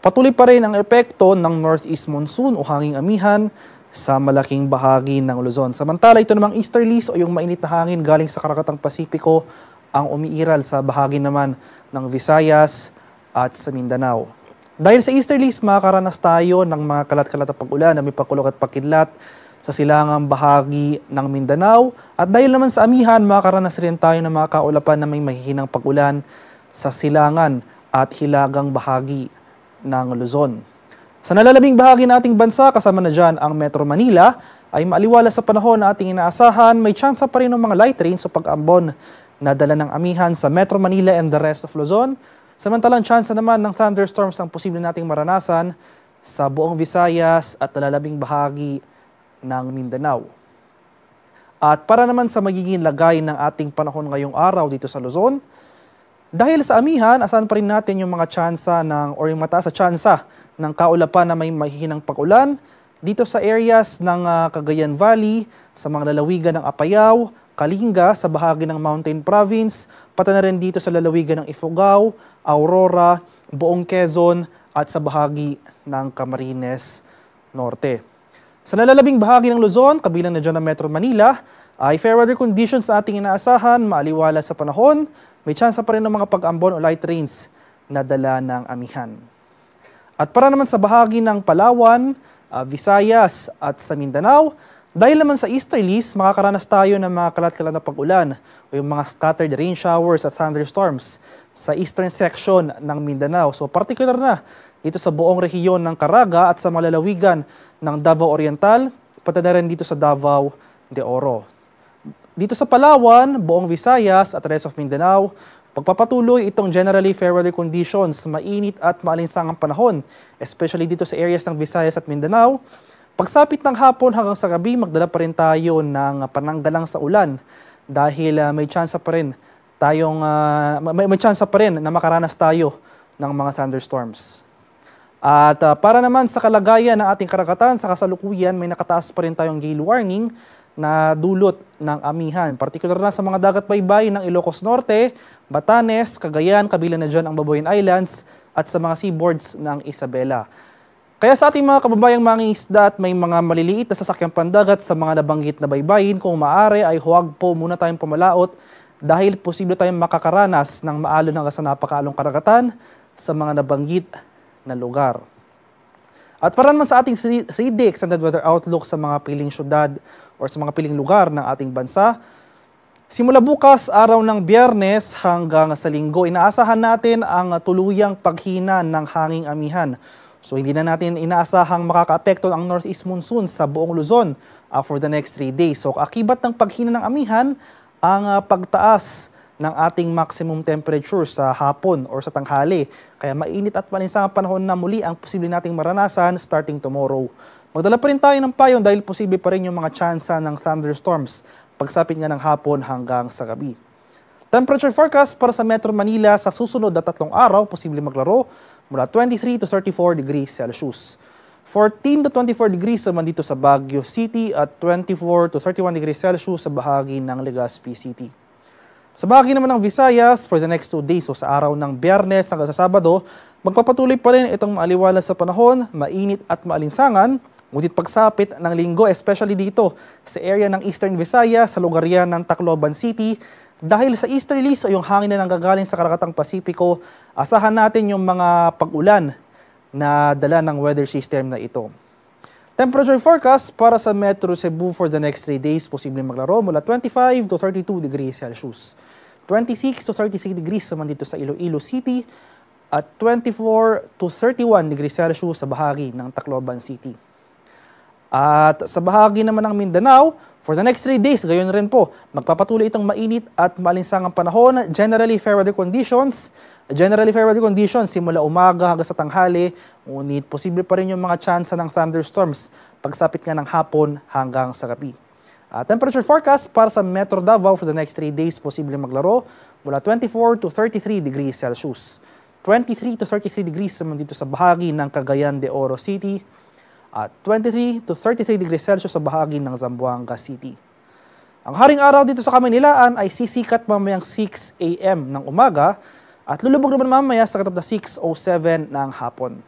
Patuloy pa rin ang epekto ng northeast monsoon o hanging amihan sa malaking bahagi ng Luzon. Samantala, ito namang easterlies o yung mainit na hangin galing sa Karakatang Pasipiko ang umiiral sa bahagi naman ng Visayas at sa Mindanao. Dahil sa easterlies, makakaranas tayo ng mga kalat-kalat na pag-ulan na may pakulog at pakidlat sa silangang bahagi ng Mindanao. At dahil naman sa amihan, makakaranas rin tayo ng mga kaulapan na may mahihinang pag-ulan sa silangan at hilagang bahagi ng Luzon. Sa nalalabing bahagi ng ating bansa, kasama na dyan ang Metro Manila, ay maaliwala sa panahon na ating inaasahan, may tsansa pa rin ng mga light rain sa pag-ambon na dala ng amihan sa Metro Manila and the rest of Luzon. Samantalang tsansa naman ng thunderstorms ang posible nating maranasan sa buong Visayas at nalalabing bahagi ng Mindanao. At para naman sa magiging lagay ng ating panahon ngayong araw dito sa Luzon, dahil sa amihan, asahan pa rin natin yung mga tsansa o yung mataas sa tsansa ng kaulapan na may mahihinang pag-ulan dito sa areas ng Cagayan Valley, sa mga lalawigan ng Apayao, Kalinga, sa bahagi ng Mountain Province, pati na rin dito sa lalawigan ng Ifugao, Aurora, buong Quezon at sa bahagi ng Camarines Norte. Sa nalalabing bahagi ng Luzon, kabilang na dyan ng Metro Manila, ay fair weather conditions sa ating inaasahan, maaliwala sa panahon, may tsansa pa rin ng mga pag-ambon o light rains na dala ng amihan. At para naman sa bahagi ng Palawan, Visayas at sa Mindanao, dahil naman sa easterlies, makakaranas tayo ng mga kalat-kalat na pag-ulan o yung mga scattered rain showers at thunderstorms sa eastern section ng Mindanao. So particular na dito sa buong rehiyon ng Caraga at sa mga lalawigan ng Davao Oriental, pati na rin dito sa Davao de Oro. Dito sa Palawan, buong Visayas at rest of Mindanao, pagpapatuloy itong generally fair weather conditions, mainit at maalinsangang panahon, especially dito sa areas ng Visayas at Mindanao. Pagsapit ng hapon hanggang sa gabi, magdala pa rin tayo ng pananggalang sa ulan dahil may tsansa pa rin na makaranas tayo ng mga thunderstorms. At para naman sa kalagayan ng ating karagatan, sa kasalukuyan, may nakataas pa rin tayong gale warning na dulot ng amihan. Partikular na sa mga dagat-baybayin ng Ilocos Norte, Batanes, Cagayan, kabilang na dyan ang Babuyan Islands at sa mga seaboards ng Isabela. Kaya sa ating mga kababayang mangingisda at may mga maliliit na sasakyang pandagat sa mga nabanggit na baybayin, kung maaari ay huwag po muna tayong pumalaot dahil posible tayong makakaranas ng maalon hanggang sa napakaalong karagatan sa mga nabanggit na lugar. At para naman sa ating 3-day extended weather outlook sa mga piling syudad o sa mga piling lugar ng ating bansa, simula bukas, araw ng Biyernes hanggang sa Linggo, inaasahan natin ang tuluyang paghina ng hanging amihan. So hindi na natin inaasahang makakaapekto ang northeast monsoon sa buong Luzon for the next 3 days. So akibat ng paghina ng amihan ang pagtaas ng ating maximum temperature sa hapon or sa tanghali. Kaya mainit at malinsangang panahon na muli ang posible nating maranasan starting tomorrow. Magdala pa rin tayo ng payon dahil posible pa rin yung mga tsansa ng thunderstorms pagsapit nga ng hapon hanggang sa gabi. Temperature forecast para sa Metro Manila sa susunod na 3 araw, posible maglaro mula 23 to 34 degrees Celsius. 14 to 24 degrees naman dito sa Baguio City at 24 to 31 degrees Celsius sa bahagi ng Legazpi City. Sa bahagi naman ng Visayas, for the next 2 days o sa araw ng Biyernes hanggang sa Sabado, magpapatuloy pa rin itong maaliwala sa panahon, mainit at maalinsangan, ngunit pagsapit ng Linggo, especially dito sa area ng Eastern Visayas, sa lugar yan ng Tacloban City, dahil sa easterlies o yung hangin na nanggagaling sa Karakatang Pasipiko, asahan natin yung mga pag-ulan na dala ng weather system na ito. Temperature forecast para sa Metro Cebu for the next 3 days, posibleng maglaro mula 25 to 32 degrees Celsius. 26 to 33 degrees naman dito sa Iloilo City at 24 to 31 degrees Celsius sa bahagi ng Tacloban City. At sa bahagi naman ng Mindanao, for the next 3 days, gayon rin po, magpapatuloy itong mainit at malinsangang panahon, generally fair weather conditions. Generally fair weather conditions simula umaga hanggang sa tanghali, ngunit posible pa rin yung mga tsansa ng thunderstorms pagsapit nga ng hapon hanggang sa gabi. Temperature forecast para sa Metro Davao for the next 3 days, posible maglaro mula 24 to 33 degrees Celsius. 23 to 33 degrees naman dito sa bahagi ng Cagayan de Oro City at 23 to 33 degrees Celsius sa bahagi ng Zamboanga City. Ang haring araw dito sa Kamaynilaan ay sisikat mamayang 6 a.m. ng umaga at lulubog naman mamaya sa katapos na 6:07 ng hapon.